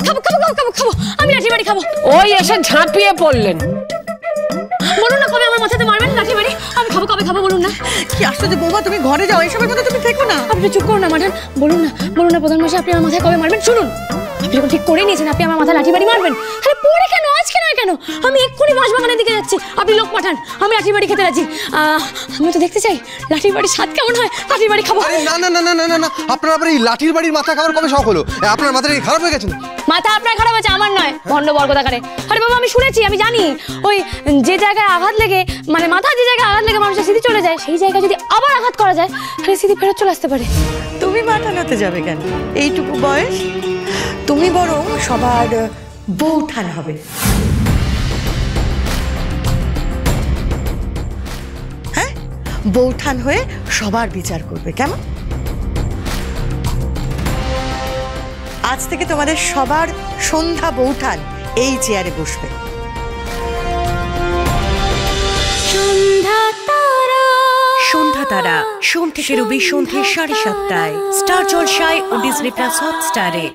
খাবো খাবো খাবো খাবো খাবো, আমি লাঠি বাড়ি খাবো। ওই এসে ঝাঁপিয়ে পড়লেন। বলুন না কবে আমার মাথাতে মারবেন লাঠি বাড়ি, আমি খাবো কবে খাবো বলুন না। কি আশ্চর্য বৌমা, তুমি ঘরে যাও, এসবের মধ্যে তুমি থেকো না। আপনি চুপ করুন না মাঠান, বলুন না প্রধানমন্ত্রী, আপনি আমার মাথায় কবে মারবেন শুনুন। আপনি যখন ঠিক করে নিয়েছেন আপনি আমার মাথায় লাঠি বাড়ি মারবেন, তাহলে পরে কেন, আজকে নয় কেন? আমি এক্ষুনি বাঁশবাগানের দিকে যাচ্ছি, আপনি লোক পাঠান, আমি লাঠি বাড়ি খেতে রাজি। আমি তো দেখতে চাই লাঠি বাড়ির স্বাদ কেমন হয়, লাঠি বাড়ি খাবো। আরে না না না না না না, আপনার আবার এই লাঠির বাড়ির মাথা খাবার কবে শখ হলো? আপনার মাথাটা কি খারাপ হয়ে গেছে? মাথা আপনার খারাপ আছে, আমার নয়। ভণ্ড বর্গদাকারে, আরে বাবা আমি শুনেছি, আমি জানি ওই যে জায়গায় আঘাত লেগে, মানে মাথা যে জায়গায় আঘাত লেগে মানুষের স্মৃতি চলে যায়, সেই জায়গায় যদি আবার আঘাত করা যায় তাহলে স্মৃতি ফেরত চলে আসতে পারে। তুমি মাথা নাতে যাবে কেন এইটুকু বয়স? তুমি বরং সবার বৌঠান হবে। হ্যাঁ, বৌঠান হয়ে সবার বিচার করবে, কেমন? আজ থেকে তোমাদের সবার সন্ধ্যা বৌঠান এই চেয়ারে বসবে। সন্ধ্যা তারা সোম থেকে রবি সন্ধ্যে 7:30টায় স্টার জলসায় ও ডিজনি প্লাস হটস্টারে।